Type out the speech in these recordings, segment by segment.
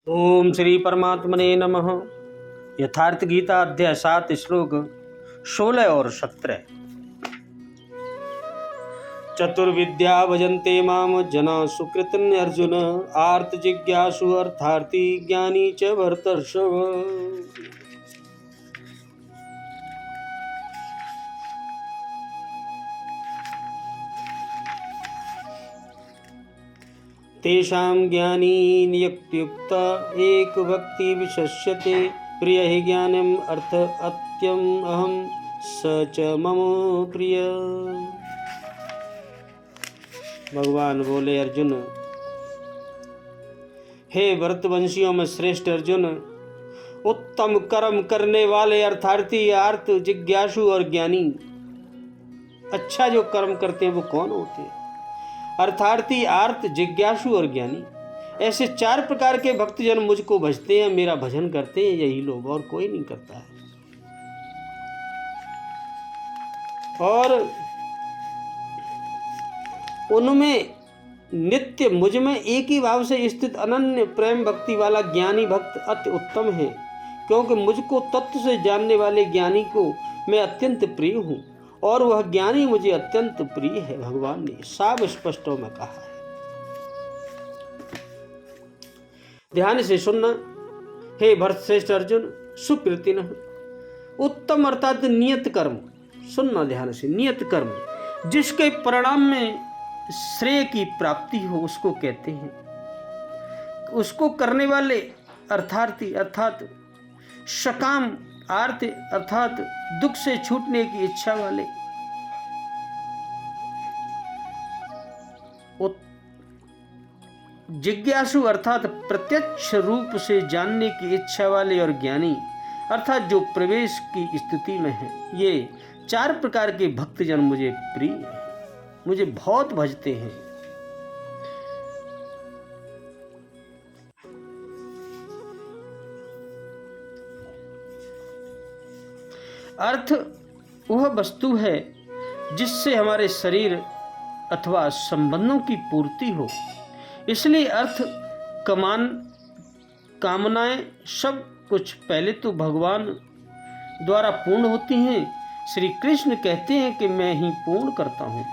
ओम श्री परमात्मने नमः। यथार्थ गीता अध्याय 7 श्लोक 16 और 17। चतुर्विद्या भजन्ते माम जना सुकृतन अर्जुन आर्त जिज्ञासु अर्थार्थी ज्ञानी च भरतर्षभ। तेषां ज्ञानी नियुक्त एक भक्ति विशस्यते प्रिय हि ज्ञानम अर्थ अत्यम अहम स च मम प्रिय। भगवान बोले, अर्जुन, हे भरतवंशियों में श्रेष्ठ अर्जुन, उत्तम कर्म करने वाले अर्थार्थी अर्थ जिज्ञासु और ज्ञानी, अच्छा जो कर्म करते हैं वो कौन होते हैं? अर्थार्थी, आर्त, जिज्ञासु और ज्ञानी, ऐसे 4 प्रकार के भक्तजन मुझको भजते हैं, मेरा भजन करते हैं, यही लोग, और कोई नहीं करता है। और उनमें नित्य मुझ में एक ही भाव से स्थित अनन्य प्रेम भक्ति वाला ज्ञानी भक्त अति उत्तम है, क्योंकि मुझको तत्व से जानने वाले ज्ञानी को मैं अत्यंत प्रिय हूँ और वह ज्ञानी मुझे अत्यंत प्रिय है। भगवान ने साफ स्पष्टों में कहा है। ध्यान से सुनना, हे भरत श्रेष्ठ अर्जुन, सुकृतिन, उत्तम अर्थात नियत कर्म, सुनना ध्यान से, नियत कर्म जिसके परिणाम में श्रेय की प्राप्ति हो उसको कहते हैं। उसको करने वाले अर्थार्थी अर्थात सकाम, आर्त अर्थात दुख से छूटने की इच्छा वाले, जिज्ञासु अर्थात प्रत्यक्ष रूप से जानने की इच्छा वाले, और ज्ञानी अर्थात जो प्रवेश की स्थिति में है। ये 4 प्रकार के भक्तजन मुझे प्रिय हैं, मुझे बहुत भजते हैं। अर्थ वह वस्तु है जिससे हमारे शरीर अथवा संबंधों की पूर्ति हो, इसलिए अर्थ, कामनाएं सब कुछ पहले तो भगवान द्वारा पूर्ण होती हैं। श्री कृष्ण कहते हैं कि मैं ही पूर्ण करता हूँ,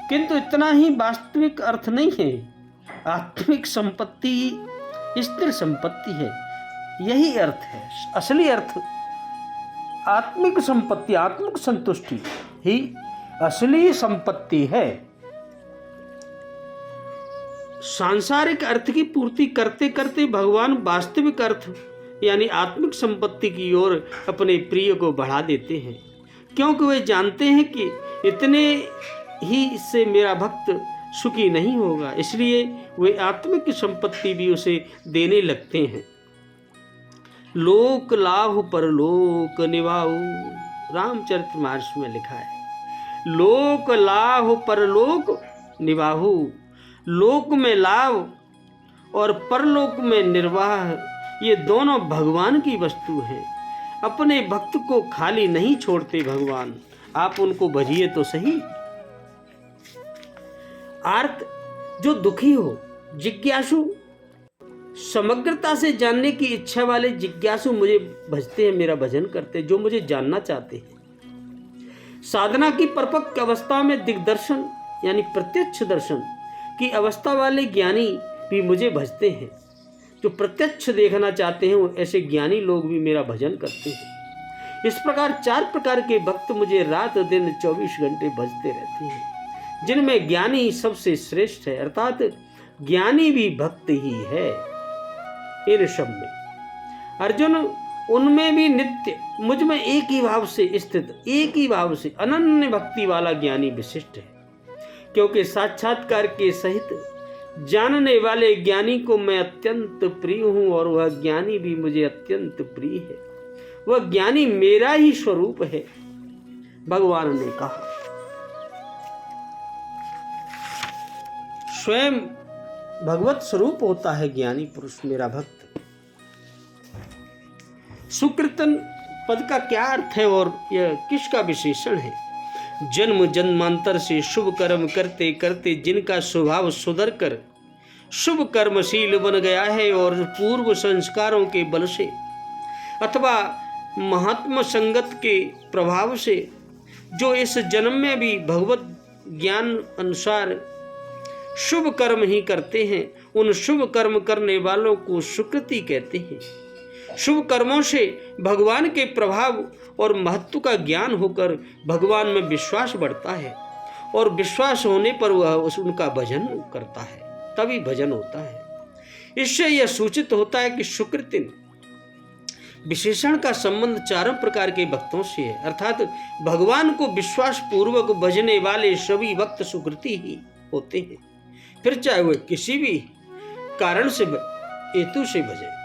किंतु इतना ही वास्तविक अर्थ नहीं है। आत्मिक संपत्ति स्थिर संपत्ति है, यही अर्थ है। असली अर्थ आत्मिक संपत्ति, आत्मिक संतुष्टि ही असली संपत्ति है। सांसारिक अर्थ की पूर्ति करते करते भगवान वास्तविक अर्थ यानी आत्मिक संपत्ति की ओर अपने प्रिय को बढ़ा देते हैं, क्योंकि वे जानते हैं कि इतने ही से मेरा भक्त सुखी नहीं होगा, इसलिए वे आत्मिक संपत्ति भी उसे देने लगते हैं। लोक लाभ परलोक निभाओ, रामचरितमानस में लिखा है। लोक लाभ परलोक निभाओ, लोक में लाभ और परलोक में निर्वाह, ये दोनों भगवान की वस्तु है। अपने भक्त को खाली नहीं छोड़ते भगवान, आप उनको भजिए तो सही। आर्त, जो दुखी हो, जिज्ञासु, समग्रता से जानने की इच्छा वाले जिज्ञासु मुझे भजते हैं, मेरा भजन करते हैं, जो मुझे जानना चाहते हैं। साधना की परिपक्व अवस्था में दिग्दर्शन यानी प्रत्यक्ष दर्शन की अवस्था वाले ज्ञानी भी मुझे भजते हैं। जो प्रत्यक्ष देखना चाहते हैं ऐसे ज्ञानी लोग भी मेरा भजन करते हैं। इस प्रकार 4 प्रकार के भक्त मुझे रात दिन 24 घंटे भजते रहते हैं, जिनमें ज्ञानी सबसे श्रेष्ठ है, अर्थात ज्ञानी भी भक्त ही है। इन सब में अर्जुन, उनमें भी नित्य मुझ में एक ही भाव से स्थित, एक ही भाव से अनन्य भक्ति वाला ज्ञानी विशिष्ट है, क्योंकि साक्षात्कार के सहित जानने वाले ज्ञानी को मैं अत्यंत प्रिय हूं और वह ज्ञानी भी मुझे अत्यंत प्रिय है। वह ज्ञानी मेरा ही स्वरूप है, भगवान ने कहा। स्वयं भगवत स्वरूप होता है ज्ञानी पुरुष, मेरा भक्त। सुकृतन पद का क्या अर्थ है और यह किसका विशेषण है? जन्म जन्मांतर से शुभ कर्म करते करते जिनका स्वभाव सुधर कर शुभ कर्मशील बन गया है और पूर्व संस्कारों के बल से अथवा महात्मा संगत के प्रभाव से जो इस जन्म में भी भगवत ज्ञान अनुसार शुभ कर्म ही करते हैं, उन शुभ कर्म करने वालों को सुकृति कहते हैं। शुभ कर्मों से भगवान के प्रभाव और महत्व का ज्ञान होकर भगवान में विश्वास बढ़ता है और विश्वास होने पर वह उनका भजन करता है, तभी भजन होता है। इससे यह सूचित होता है कि सुकृति विशेषण का संबंध चारों प्रकार के भक्तों से है, अर्थात भगवान को विश्वास पूर्वक भजने वाले सभी भक्त सुकृति ही होते हैं, फिर चाहे वह किसी भी कारण से हेतु से भजे।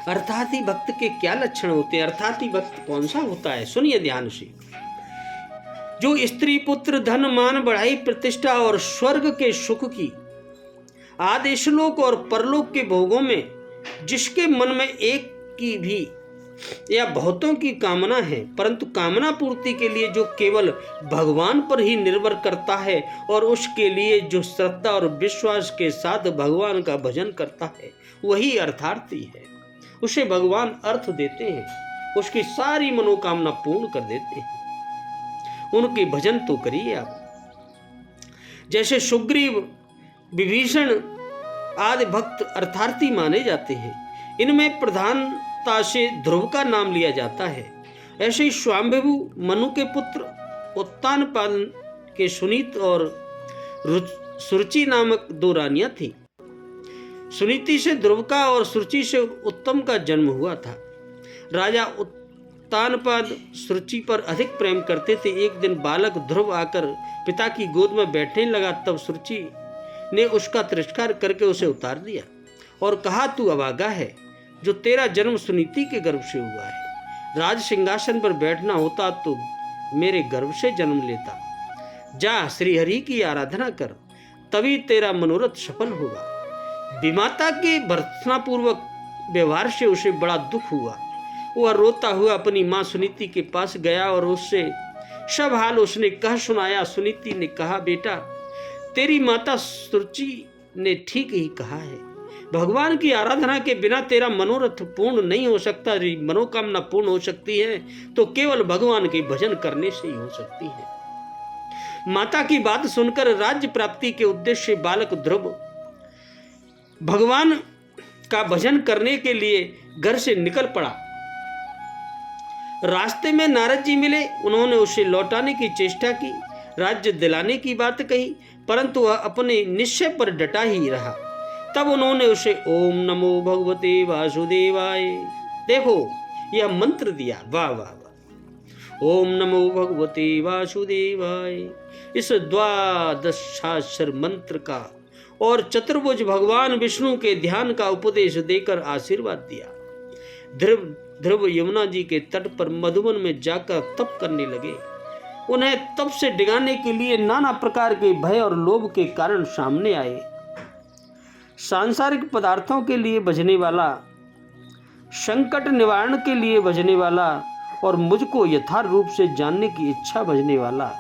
अर्थात ही भक्त के क्या लक्षण होते हैं? अर्थात ही भक्त कौन सा होता है? सुनिए ध्यान से। जो स्त्री पुत्र धन मान बढ़ाई प्रतिष्ठा और स्वर्ग के सुख की आदि श्लोक और परलोक के भोगों में जिसके मन में एक की भी या बहुतों की कामना है, परंतु कामना पूर्ति के लिए जो केवल भगवान पर ही निर्भर करता है और उसके लिए जो श्रद्धा और विश्वास के साथ भगवान का भजन करता है, वही अर्थार्थी है। उसे भगवान अर्थ देते हैं, उसकी सारी मनोकामना पूर्ण कर देते हैं। उनके भजन तो करिए आप। जैसे सुग्रीव विभीषण आदि भक्त अर्थार्थी माने जाते हैं, इनमें प्रधानता से ध्रुव का नाम लिया जाता है। ऐसे ही स्वाम्भु मनु के पुत्र उत्तानपाद के सुनीत और सुरुचि नामक दो रानियां थीं। सुनीति से ध्रुव का और सुरुचि से उत्तम का जन्म हुआ था। राजा उत्तानपाद सुरुचि पर अधिक प्रेम करते थे। एक दिन बालक ध्रुव आकर पिता की गोद में बैठने लगा, तब सुरुचि ने उसका तिरस्कार करके उसे उतार दिया और कहा, तू अभागा है, जो तेरा जन्म सुनीति के गर्भ से हुआ है। राज सिंहासन पर बैठना होता तो मेरे गर्भ से जन्म लेता। जा श्रीहरि की आराधना कर, तभी तेरा मनोरथ सफल होगा। विमाता के भर्त्सनापूर्वक व्यवहार से उसे बड़ा दुख हुआ। वह रोता हुआ अपनी माँ सुनीति के पास गया और उससे सब हाल उसने कह सुनाया। सुनीति ने कहा, बेटा, तेरी माता सुरुचि ने ठीक ही कहा है। भगवान की आराधना के बिना तेरा मनोरथ पूर्ण नहीं हो सकता। मनोकामना पूर्ण हो सकती है तो केवल भगवान के भजन करने से ही हो सकती है। माता की बात सुनकर राज्य प्राप्ति के उद्देश्य से बालक ध्रुव भगवान का भजन करने के लिए घर से निकल पड़ा। रास्ते में नारद जी मिले। उन्होंने उसे लौटाने की चेष्टा की, राज्य दिलाने की बात कही, परंतु वह अपने निश्चय पर डटा ही रहा। तब उन्होंने उसे ओम नमो भगवते वासुदेवाय, देखो यह मंत्र दिया। वाह वाह वाह। ओम नमो भगवते वासुदेवाय, इस द्वादशाक्षर मंत्र का और चतुर्भुज भगवान विष्णु के ध्यान का उपदेश देकर आशीर्वाद दिया। ध्रुव यमुना जी के तट पर मधुवन में जाकर तप करने लगे। उन्हें तप से डिगाने के लिए नाना प्रकार के भय और लोभ के कारण सामने आए। सांसारिक पदार्थों के लिए भजने वाला, संकट निवारण के लिए भजने वाला और मुझको यथार्थ रूप से जानने की इच्छा भजने वाला।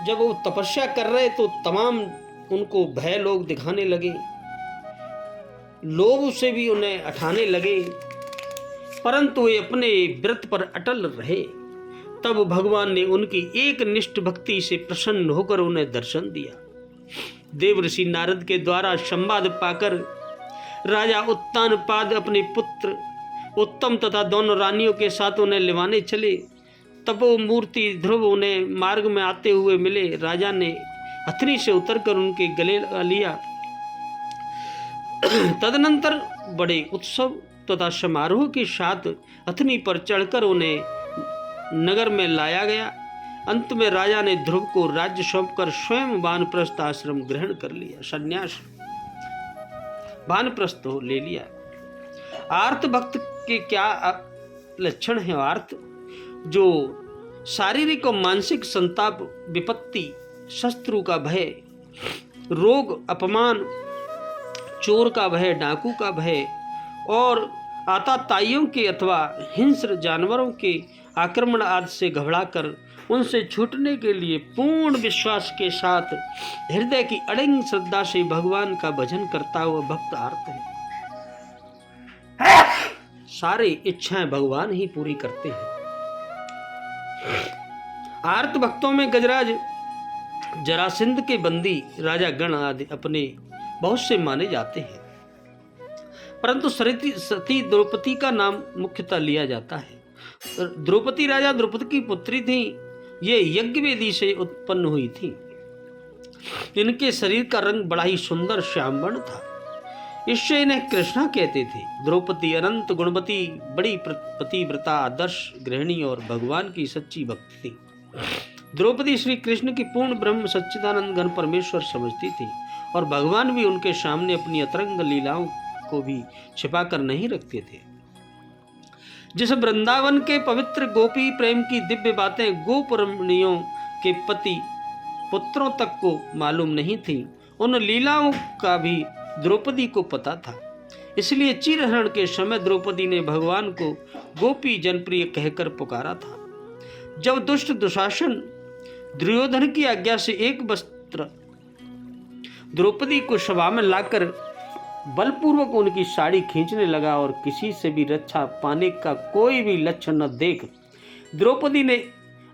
जब वो तपस्या कर रहे तो तमाम उनको भय लोग दिखाने लगे, लोभ से भी उन्हें अठाने लगे, परंतु वे अपने व्रत पर अटल रहे। तब भगवान ने उनकी एक निष्ठ भक्ति से प्रसन्न होकर उन्हें दर्शन दिया। देवर्षि नारद के द्वारा संवाद पाकर राजा उत्तानपाद अपने पुत्र उत्तम तथा दोनों रानियों के साथ उन्हें लिवाने चले। तब वो मूर्ति ध्रुव उन्हें मार्ग में आते हुए मिले। राजा ने हथनी से उतरकर उनके गले लगा लिया। तदनंतर बड़े उत्सव तथा समारोह के साथ हथनी पर चढ़कर उन्हें नगर में लाया गया। अंत में राजा ने ध्रुव को राज्य सौंपकर स्वयं वानप्रस्थ आश्रम ग्रहण कर लिया, संन्यास वानप्रस्थ ले लिया। आर्त भक्त के क्या लक्षण है? आर्त जो शारीरिक और मानसिक संताप, विपत्ति, शत्रु का भय, रोग, अपमान, चोर का भय, डाकू का भय और आताताइयों के अथवा हिंस्र जानवरों के आक्रमण आदि से घबराकर उनसे छूटने के लिए पूर्ण विश्वास के साथ हृदय की अड़ंग श्रद्धा से भगवान का भजन करता हुआ भक्त आर्त है। सारी इच्छाएं भगवान ही पूरी करते हैं। आर्त भक्तों में गजराज, जरासंध के बंदी राजा गण आदि अपने बहुत से माने जाते हैं, परंतु सती द्रौपदी का नाम मुख्यतः लिया जाता है। द्रौपदी राजा द्रौपदी की पुत्री थी। ये यज्ञ वेदी से उत्पन्न हुई थी। इनके शरीर का रंग बड़ा ही सुंदर श्यामवर्ण था, इससे इन्हें कृष्णा कहते थे। द्रौपदी अनंत गुणवती, बड़ी पतिव्रता, आदर्श गृहिणी और भगवान की सच्ची भक्त थी। द्रौपदी श्री कृष्ण की पूर्ण ब्रह्म सच्चिदानंद घन परमेश्वर समझती थी और भगवान भी उनके सामने अपनी अतरंग लीलाओं को भी छिपाकर नहीं रखते थे। जिस वृंदावन के पवित्र गोपी प्रेम की दिव्य बातें गोपरमणियों के पति पुत्रों तक को मालूम नहीं थी, उन लीलाओं का भी द्रौपदी को पता था। इसलिए चिरहरण के समय द्रौपदी ने भगवान को गोपी जनप्रिय कहकर पुकारा था। जब दुष्ट दुशासन दुर्योधन की आज्ञा से एक वस्त्र द्रौपदी को सभा में लाकर बलपूर्वक उनकी साड़ी खींचने लगा और किसी से भी रक्षा पाने का कोई भी लक्षण न देख द्रौपदी ने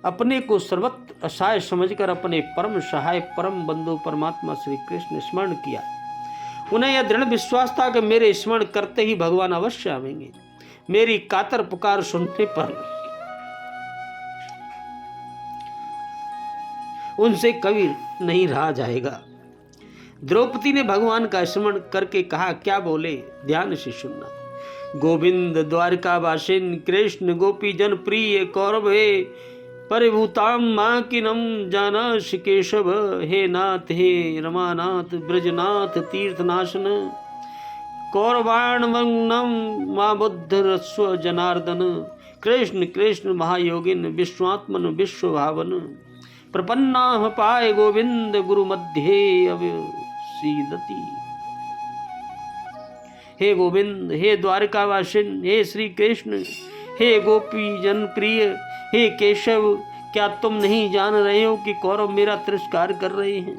अपने को सर्वत्र असहाय समझकर अपने परम सहाय परम बंधु परमात्मा श्री कृष्ण स्मरण किया। उन्हें यह दृढ़ विश्वास था कि मेरे स्मरण करते ही भगवान अवश्य आवेंगे। मेरी कातर पुकार सुनने पर उनसे कभी नहीं रहा जाएगा। द्रौपदी ने भगवान का स्मरण करके कहा, क्या बोले ध्यान से सुनना। गोविंद द्वारका वासिन कृष्ण गोपी जन प्रिय कौरव हे परिभूताम मां किनम जानाश केशव। हे नाथ हे रमानाथ ब्रजनाथ तीर्थनाशन कौरवाण वंगनम मां बुद्ध रस्व जनार्दन। कृष्ण कृष्ण महायोगिन विश्वात्मन विश्व भावन प्रपन्ना पाए गोविंद गुरु मध्य अवसीदति। हे गोविंद, हे द्वारकावासिन, हे श्री कृष्ण, हे गोपी जन प्रिय, हे केशव, क्या तुम नहीं जान रहे हो कि कौरव मेरा तिरस्कार कर रहे हैं।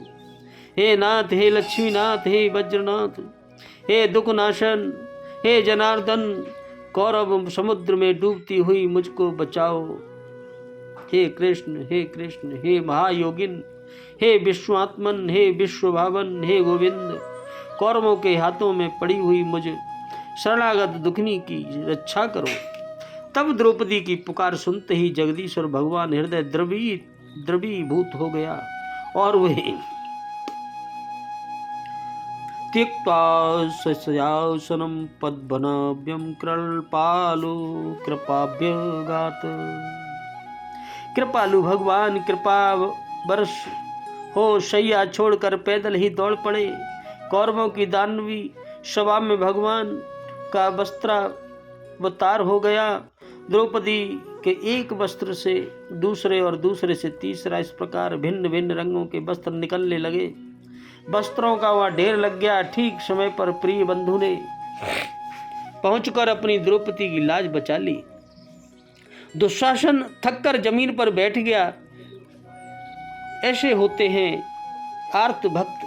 हे नाथ, हे लक्ष्मीनाथ, हे वज्रनाथ, हे दुखनाशन, हे जनार्दन, कौरव समुद्र में डूबती हुई मुझको बचाओ। हे कृष्ण, हे कृष्ण, हे महायोगिन, हे विश्वात्मन, हे विश्वभावन, हे गोविंद, कौरवों के हाथों में पड़ी हुई मुझ शरणागत दुखनी की रक्षा करो। तब द्रौपदी की पुकार सुनते ही जगदीश्वर भगवान हृदय द्रवीभूत हो गया और वह त्यक्त्वा सस्यासनं पद्मनाभ्यं कृपालु कृपाभ्यगात। कृपालु भगवान कृपा बरस हो शैया छोड़कर पैदल ही दौड़ पड़े। कौरवों की दानवी सभा में भगवान का वस्त्रावतार हो गया। द्रौपदी के एक वस्त्र से दूसरे और दूसरे से तीसरा इस प्रकार भिन्न भिन्न रंगों के वस्त्र निकलने लगे। वस्त्रों का वह ढेर लग गया। ठीक समय पर प्रिय बंधु ने पहुंचकर अपनी द्रौपदी की लाज बचा ली। दुशासन थककर जमीन पर बैठ गया। ऐसे होते हैं आर्त भक्त,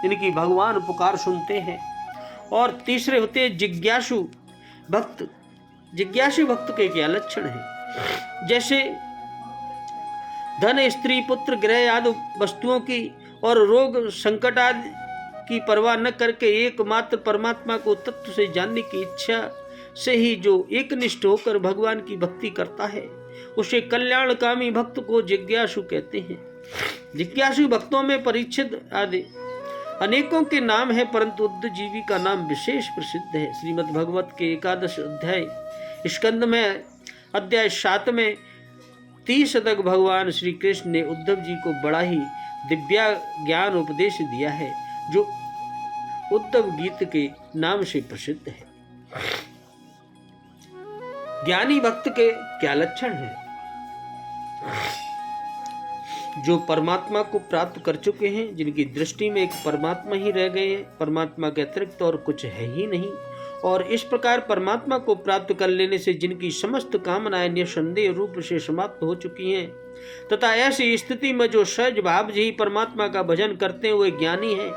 जिनकी भगवान पुकार सुनते हैं। और तीसरे होते हैं जिज्ञासु भक्त। जिज्ञासु भक्त के क्या लक्षण हैं? जैसे धन, स्त्री, पुत्र, गृह आदि वस्तुओं की और रोग संकट आदि की परवाह न करके एकमात्र परमात्मा को तत्व से जानने की इच्छा से ही जो एकनिष्ठ होकर भगवान की भक्ति करता है, उसे कल्याणकामी भक्त को जिज्ञासु कहते हैं। जिज्ञासु भक्तों में परीक्षित आदि अनेकों के नाम है, परंतु उद्धजीवी का नाम विशेष प्रसिद्ध है। श्रीमद् भागवत के 11 अध्याय स्कंद में अध्याय 7 में 30 तक भगवान श्री कृष्ण ने उद्धव जी को बड़ा ही दिव्या ज्ञान उपदेश दिया है, जो उद्धव गीत के नाम से प्रसिद्ध है। ज्ञानी भक्त के क्या लक्षण हैं? जो परमात्मा को प्राप्त कर चुके हैं, जिनकी दृष्टि में एक परमात्मा ही रह गए हैं, परमात्मा के अतिरिक्त और कुछ है ही नहीं, और इस प्रकार परमात्मा को प्राप्त कर लेने से जिनकी समस्त कामनाएं निसंदेह रूप से समाप्त हो चुकी हैं तथा ऐसी स्थिति में जो सहज भाव ही परमात्मा का भजन करते हुए ज्ञानी हैं,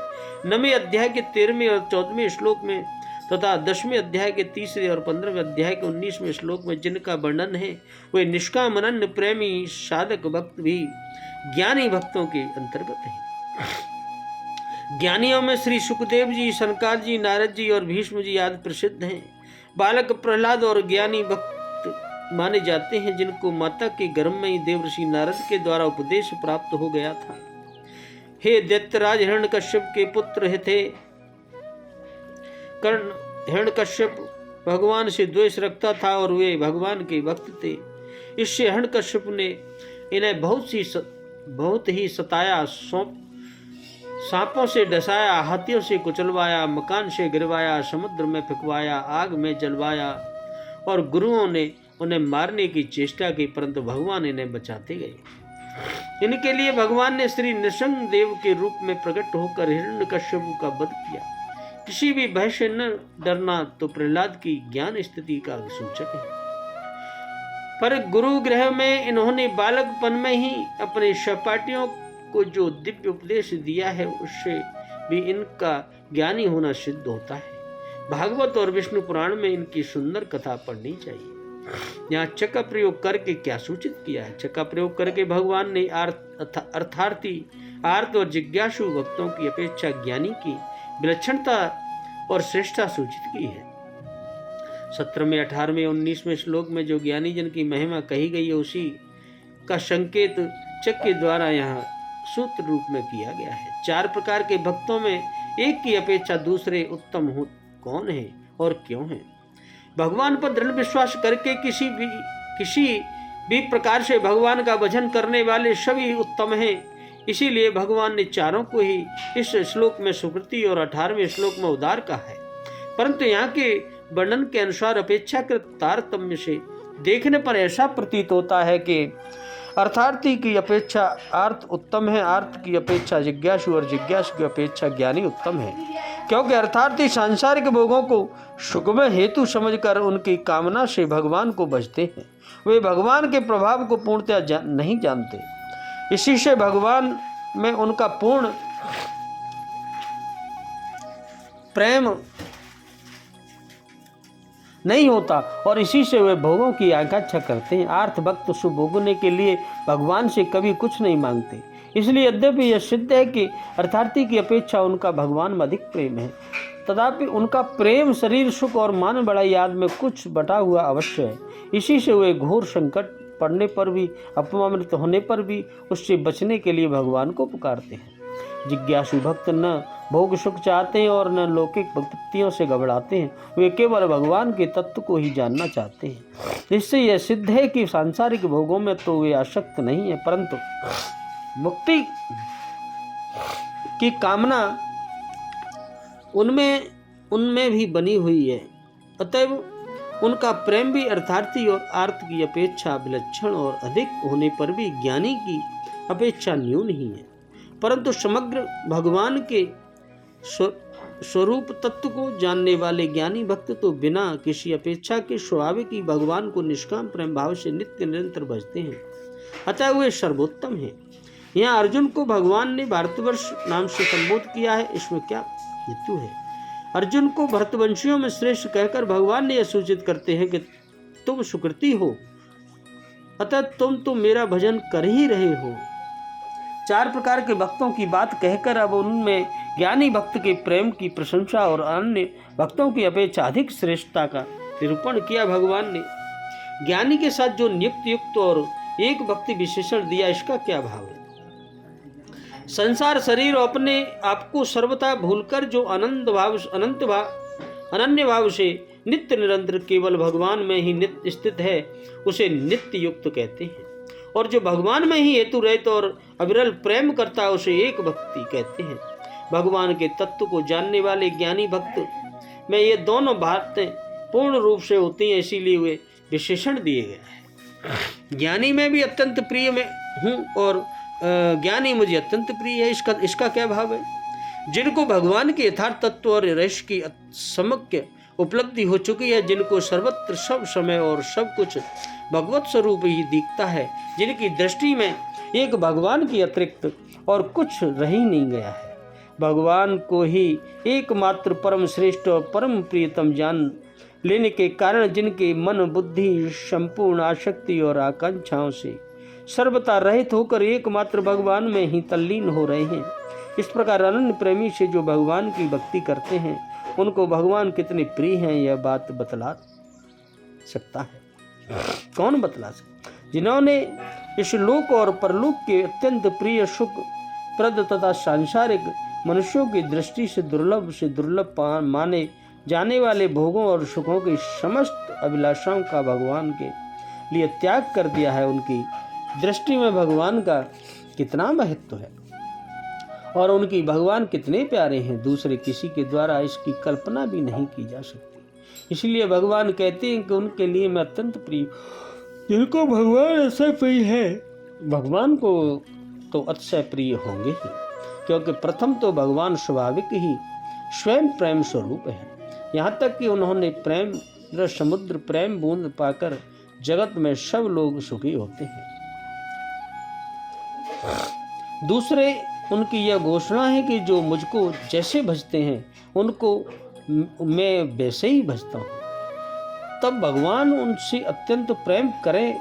9वें अध्याय के 13वें और 14वें श्लोक में तथा 10वें अध्याय के 3 और 15वें अध्याय के 19वें श्लोक में जिनका वर्णन है, वे निष्काम अनन्य प्रेमी साधक भक्त भी ज्ञानी भक्तों के अंतर्गत हैं। ज्ञानियों में श्री सुखदेव जी, सनकाद जी, नारद जी और भीष्म जी आदि प्रसिद्ध हैं। बालक प्रहलाद और ज्ञानी भक्त माने जाते हैं, जिनको माता के गर्भ में ही देवर्षि नारद के द्वारा उपदेश प्राप्त हो गया था। हे दैत्यराज हिरण्यकश्यप के पुत्र थे कर्ण, हिरण्यकश्यप भगवान से द्वेष रखता था और वे भगवान के भक्त थे। इससे हिरण्यकश्यप ने इन्हें बहुत ही सताया, सांपों से डसाया, हाथियों से कुचलवाया, मकान से गिरवाया, समुद्र में फेंकवाया, आग में जलवाया और गुरुओं ने उन्हें मारने की चेष्टा की, परंतु भगवान इन्हें बचाते गए। इनके लिए भगवान ने श्री नृसिंह देव के रूप में प्रकट होकर हिरण्यकश्यप का वध किया। किसी भी भय से न डरना तो प्रहलाद की ज्ञान स्थिति का सूचक है। पर गुरु गृह में इन्होंने बालकपन में ही अपने सहपाठियों को जो दिव्य उपदेश दिया है, उससे भी इनका ज्ञानी होना सिद्ध होता है। भागवत और विष्णु पुराण में इनकी सुंदर कथा पढ़नी चाहिए। यहाँ च का प्रयोग करके क्या सूचित किया है? च का प्रयोग करके भगवान ने अर्थार्थी, आर्त और जिज्ञासु भक्तों की अपेक्षा ज्ञानी की विलक्षणता और श्रेष्ठता सूचित की है। 17वें, 18वें, 19वें श्लोक में जो ज्ञानी जन की महिमा कही गई है, उसी का संकेत च के द्वारा यहाँ सूत्र रूप में किया गया है। 4 प्रकार के भक्तों में एक की अपेक्षा दूसरे उत्तम हो कौन है और क्यों है? भगवान पर दृढ़ विश्वास करके किसी भी प्रकार से भगवान का भजन करने वाले सभी उत्तम हैं। इसीलिए भगवान ने चारों को ही इस श्लोक में सुकृति और 18वें श्लोक में उदार कहा है। परंतु यहाँ के वर्णन के अनुसार अपेक्षाकृत तारतम्य से देखने पर ऐसा प्रतीत होता है कि अर्थार्थी की अपेक्षा आर्त उत्तम है, आर्त की अपेक्षा जिज्ञासु और जिज्ञासु की अपेक्षा ज्ञानी उत्तम है। क्योंकि अर्थार्थी सांसारिक भोगों को सुखमय हेतु समझकर उनकी कामना से भगवान को भजते हैं। वे भगवान के प्रभाव को पूर्णतः नहीं जानते। इसी से भगवान में उनका पूर्ण प्रेम नहीं होता और इसी से वे भोगों की आकांक्षा करते हैं। आर्थ भक्त सुख भोगने के लिए भगवान से कभी कुछ नहीं मांगते। इसलिए यद्यपि यह सिद्ध है कि अर्थार्थी की अपेक्षा उनका भगवान में अधिक प्रेम है, तथापि उनका प्रेम शरीर सुख और मान बढ़ाई आदि में कुछ बटा हुआ अवश्य है। इसी से वे घोर संकट पड़ने पर भी, अपमानित होने पर भी उससे बचने के लिए भगवान को पुकारते हैं। जिज्ञासु भक्त न भोग सुख चाहते हैं और न लौकिक भक्तियों से घबराते हैं। वे केवल भगवान के तत्व को ही जानना चाहते हैं। इससे यह सिद्ध है कि सांसारिक भोगों में तो वे आसक्त नहीं है, परंतु मुक्ति की कामना उनमें भी बनी हुई है। अतएव उनका प्रेम भी अर्थार्थी और आर्त की अपेक्षा विलक्षण और अधिक होने पर भी ज्ञानी की अपेक्षा न्यून ही है। परंतु समग्र भगवान के स्वरूप तत्व को जानने वाले ज्ञानी भक्त तो बिना किसी अपेक्षा के स्वाभाविक ही भगवान को निष्काम प्रेम भाव से नित्य निरंतर भजते हैं। अतः वे सर्वोत्तम हैं। यहाँ अर्जुन को भगवान ने भारतवर्ष नाम से संबोधित किया है। इसमें क्या हेतु है? अर्जुन को भरतवंशियों में श्रेष्ठ कहकर भगवान ने यह सूचित करते हैं कि तुम सुकृति हो, अतः तुम तो मेरा भजन कर ही रहे हो। 4 प्रकार के भक्तों की बात कहकर अब उनमें ज्ञानी भक्त के प्रेम की प्रशंसा और अन्य भक्तों की अपेक्षा अधिक श्रेष्ठता का निरूपण किया। भगवान ने ज्ञानी के साथ जो नियुक्त युक्त और एक भक्ति विशेषण दिया, इसका क्या भाव है? संसार शरीर और अपने आप को सर्वथा भूलकर जो अनन्य भाव से नित्य निरंतर केवल भगवान में ही नित्य स्थित है, उसे नित्य युक्त कहते हैं। और जो भगवान में ही हेतु रहित और अविरल प्रेम करता है, उसे एक भक्ति कहते हैं। भगवान के तत्व को जानने वाले ज्ञानी भक्त में ये दोनों बातें पूर्ण रूप से होती हैं, इसीलिए वे विशेषण दिए गए हैं। ज्ञानी में भी अत्यंत प्रिय में हूँ और ज्ञानी मुझे अत्यंत प्रिय है। इसका क्या भाव है? जिनको भगवान के यथार्थ तत्व और रहस्य की सम्यक उपलब्धि हो चुकी है, जिनको सर्वत्र सब समय और सब कुछ भगवत स्वरूप ही दिखता है, जिनकी दृष्टि में एक भगवान के अतिरिक्त और कुछ रह ही नहीं गया है, भगवान को ही एकमात्र परम श्रेष्ठ और परम प्रियतम जान लेने के कारण जिनके मन बुद्धि संपूर्ण आसक्ति और आकांक्षाओं से सर्वथा रहित होकर एकमात्र भगवान में ही तल्लीन हो रहे हैं। इस प्रकार अनन्य प्रेमी से जो भगवान की भक्ति करते हैं उनको भगवान कितने प्रिय हैं, यह बात बतला सकता है। कौन बतला सकता? जिन्होंने इस लोक और परलोक के अत्यंत प्रिय सुख प्रद तथा सांसारिक मनुष्यों की दृष्टि से दुर्लभ माने जाने वाले भोगों और सुखों की समस्त अभिलाषाओं का भगवान के लिए त्याग कर दिया है, उनकी दृष्टि में भगवान का कितना महत्व है और उनकी भगवान कितने प्यारे हैं, दूसरे किसी के द्वारा इसकी कल्पना भी नहीं की जा सकती। इसलिए भगवान कहते हैं कि उनके लिए मैं अत्यंत प्रिय, जिनको भगवान अतिशय प्रिय है, भगवान को तो अतिशय प्रिय होंगे ही, क्योंकि प्रथम तो भगवान स्वाभाविक ही स्वयं प्रेम स्वरूप है। यहाँ तक कि उन्होंने प्रेम रस समुद्र प्रेम बूंद पाकर जगत में सब लोग सुखी होते हैं। दूसरे उनकी यह घोषणा है कि जो मुझको जैसे भजते हैं उनको मैं वैसे ही भजता हूँ। तब भगवान उनसे अत्यंत प्रेम करें,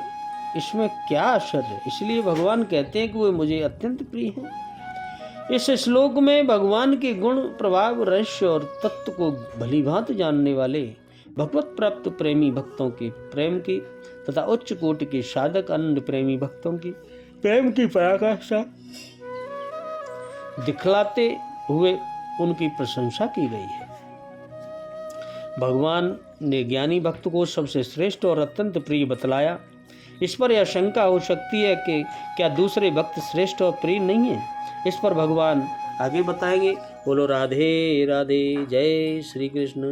इसमें क्या आश्चर्य है। इसलिए भगवान कहते हैं कि वे मुझे अत्यंत प्रिय हैं। इस श्लोक में भगवान के गुण प्रभाव रहस्य और तत्व को भलीभांति जानने वाले भगवत प्राप्त प्रेमी भक्तों के प्रेम की तथा उच्च कोटि के साधक अनन्य प्रेमी भक्तों की प्रेम की पराकाष्ठा दिखलाते हुए उनकी प्रशंसा की गई है। भगवान ने ज्ञानी भक्त को सबसे श्रेष्ठ और अत्यंत प्रिय बतलाया। इस पर यह शंका हो सकती है कि क्या दूसरे भक्त श्रेष्ठ और प्रिय नहीं है। इस पर भगवान आगे बताएंगे। बोलो राधे राधे, जय श्री कृष्ण।